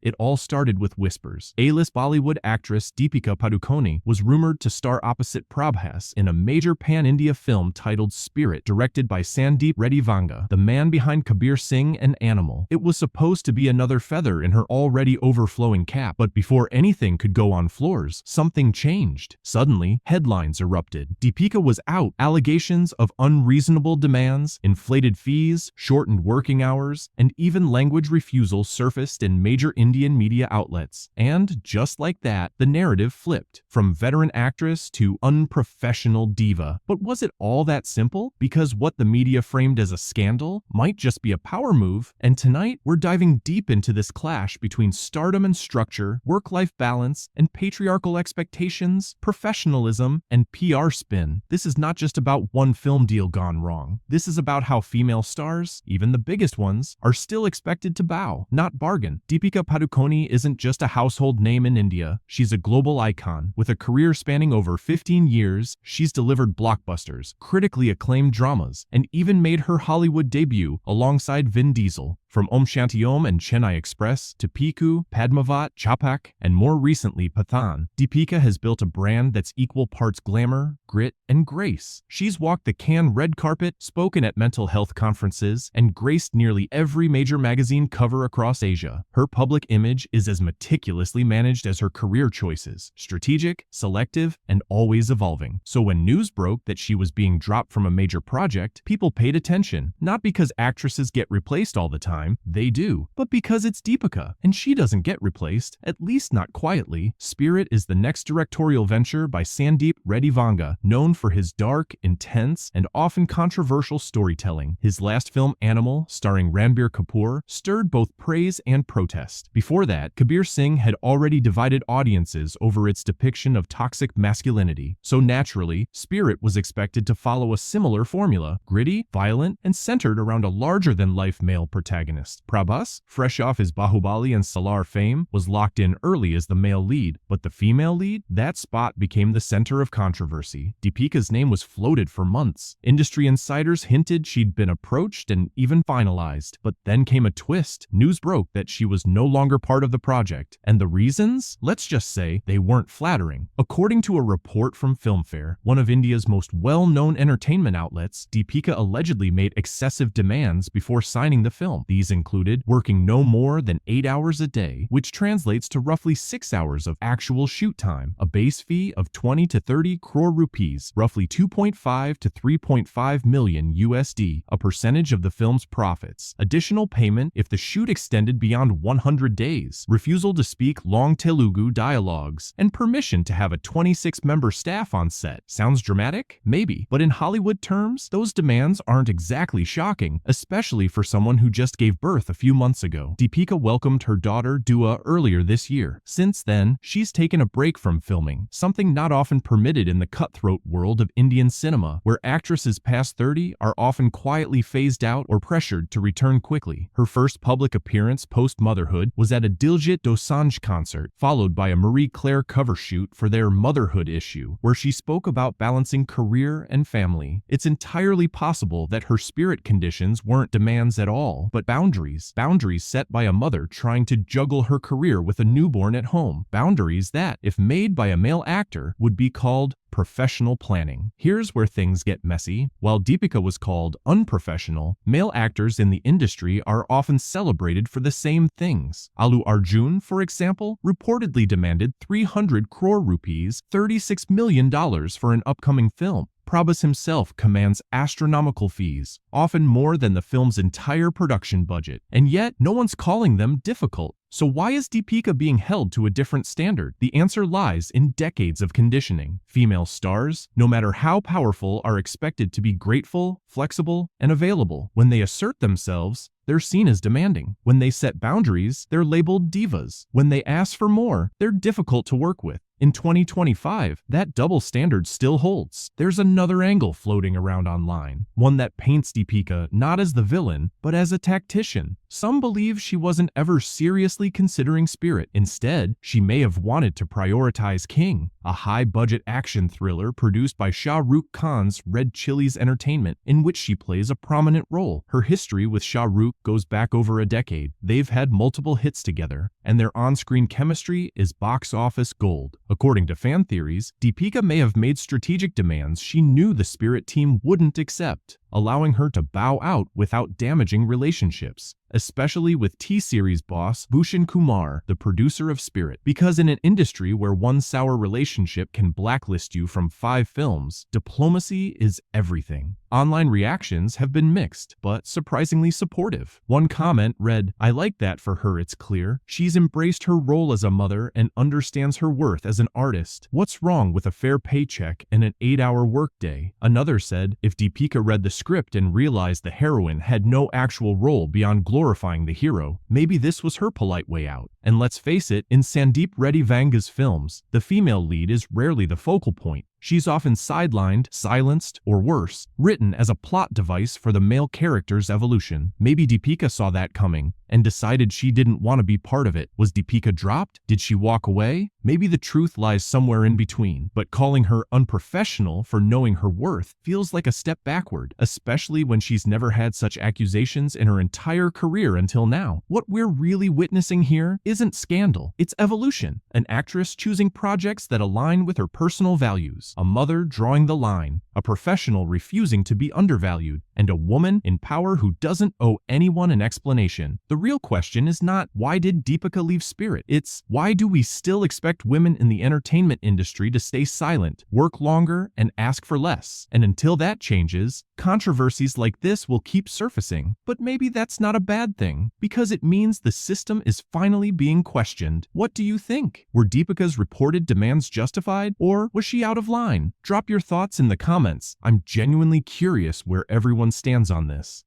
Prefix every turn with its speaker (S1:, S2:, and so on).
S1: It all started with whispers. A-list Bollywood actress Deepika Padukone was rumored to star opposite Prabhas in a major pan-India film titled Spirit, directed by Sandeep Reddy Vanga, the man behind Kabir Singh and Animal. It was supposed to be another feather in her already overflowing cap, but before anything could go on floors, something changed. Suddenly, headlines erupted. Deepika was out. Allegations of unreasonable demands, inflated fees, shortened working hours, and even language refusal surfaced in major Indian media outlets. And just like that, the narrative flipped from veteran actress to unprofessional diva. But was it all that simple? Because what the media framed as a scandal might just be a power move. And tonight, we're diving deep into this clash between stardom and structure, work-life balance, and patriarchal expectations, professionalism, and PR spin. This is not just about one film deal gone wrong. This is about how female stars, even the biggest ones, are still expected to bow, not bargain. Deepika Padukone isn't just a household name in India. She's a global icon. With a career spanning over 15 years, she's delivered blockbusters, critically acclaimed dramas, and even made her Hollywood debut alongside Vin Diesel. From Om Shanti Om and Chennai Express to Piku, Padmavat, Chapak, and more recently Pathan, Deepika has built a brand that's equal parts glamour, grit, and grace. She's walked the Cannes red carpet, spoken at mental health conferences, and graced nearly every major magazine cover across Asia. Her public image is as meticulously managed as her career choices, strategic, selective, and always evolving. So when news broke that she was being dropped from a major project, people paid attention, not because actresses get replaced all the time, they do, but because it's Deepika, and she doesn't get replaced, at least not quietly. Spirit is the next directorial venture by Sandeep Reddy Vanga, known for his dark, intense, and often controversial storytelling. His last film, Animal, starring Ranbir Kapoor, stirred both praise and protest. Before that, Kabir Singh had already divided audiences over its depiction of toxic masculinity. So naturally, Spirit was expected to follow a similar formula, gritty, violent, and centered around a larger-than-life male protagonist. Prabhas, fresh off his Bahubali and Salar fame, was locked in early as the male lead, but the female lead? That spot became the center of controversy. Deepika's name was floated for months. Industry insiders hinted she'd been approached and even finalized. But then came a twist. News broke that she was no longer part of the project. And the reasons? Let's just say they weren't flattering. According to a report from Filmfare, one of India's most well-known entertainment outlets, Deepika allegedly made excessive demands before signing the film. These included working no more than 8 hours a day, which translates to roughly 6 hours of actual shoot time, a base fee of 20 to 30 crore rupees, roughly 2.5 to 3.5 million USD, a percentage of the film's profits, additional payment if the shoot extended beyond 100 days, refusal to speak long Telugu dialogues, and permission to have a 26-member staff on set. Sounds dramatic? Maybe. But in Hollywood terms, those demands aren't exactly shocking, especially for someone who just gave birth a few months ago. Deepika welcomed her daughter Dua earlier this year. Since then, she's taken a break from filming, something not often permitted in the cutthroat world of Indian cinema, where actresses past 30 are often quietly phased out or pressured to return quickly. Her first public appearance post-motherhood was at a Diljit Dosanjh concert, followed by a Marie Claire cover shoot for their Motherhood issue, where she spoke about balancing career and family. It's entirely possible that her spirit conditions weren't demands at all, but boundaries set by a mother trying to juggle her career with a newborn at home. Boundaries that, if made by a male actor, would be called professional planning. Here's where things get messy. While Deepika was called unprofessional, male actors in the industry are often celebrated for the same things. Allu Arjun, for example, reportedly demanded 300 crore rupees, $36 million for an upcoming film. Prabhas himself commands astronomical fees, often more than the film's entire production budget, and yet no one's calling them difficult. So why is Deepika being held to a different standard? The answer lies in decades of conditioning. Female stars, no matter how powerful, are expected to be grateful, flexible, and available. When they assert themselves, they're seen as demanding. When they set boundaries, they're labeled divas. When they ask for more, they're difficult to work with. In 2025, that double standard still holds. There's another angle floating around online, one that paints Deepika not as the villain, but as a tactician. Some believe she wasn't ever seriously considering Spirit. Instead, she may have wanted to prioritize King, a high-budget action thriller produced by Shah Rukh Khan's Red Chillies Entertainment, in which she plays a prominent role. Her history with Shah Rukh goes back over a decade. They've had multiple hits together, and their on-screen chemistry is box office gold. According to fan theories, Deepika may have made strategic demands she knew the Spirit team wouldn't accept, allowing her to bow out without damaging relationships, especially with T-Series boss Bhushan Kumar, the producer of Spirit. Because in an industry where one sour relationship can blacklist you from 5 films, diplomacy is everything. Online reactions have been mixed, but surprisingly supportive. One comment read, "I like that for her, it's clear. She's embraced her role as a mother and understands her worth as an artist. What's wrong with a fair paycheck and an 8-hour workday?" Another said, "If Deepika read the script and realized the heroine had no actual role beyond glorifying the hero, maybe this was her polite way out." And let's face it, in Sandeep Reddy Vanga's films, the female lead is rarely the focal point. She's often sidelined, silenced, or worse, written as a plot device for the male character's evolution. Maybe Deepika saw that coming and decided she didn't want to be part of it. Was Deepika dropped? Did she walk away? Maybe the truth lies somewhere in between, but calling her unprofessional for knowing her worth feels like a step backward, especially when she's never had such accusations in her entire career until now. What we're really witnessing here isn't scandal, it's evolution. An actress choosing projects that align with her personal values, a mother drawing the line, a professional refusing to be undervalued, and a woman in power who doesn't owe anyone an explanation. The real question is not, why did Deepika leave Spirit? It's, why do we still expect women in the entertainment industry to stay silent, work longer, and ask for less? And until that changes, controversies like this will keep surfacing. But maybe that's not a bad thing, because it means the system is finally being questioned. What do you think? Were Deepika's reported demands justified, or was she out of line? Drop your thoughts in the comments. I'm genuinely curious where everyone stands on this.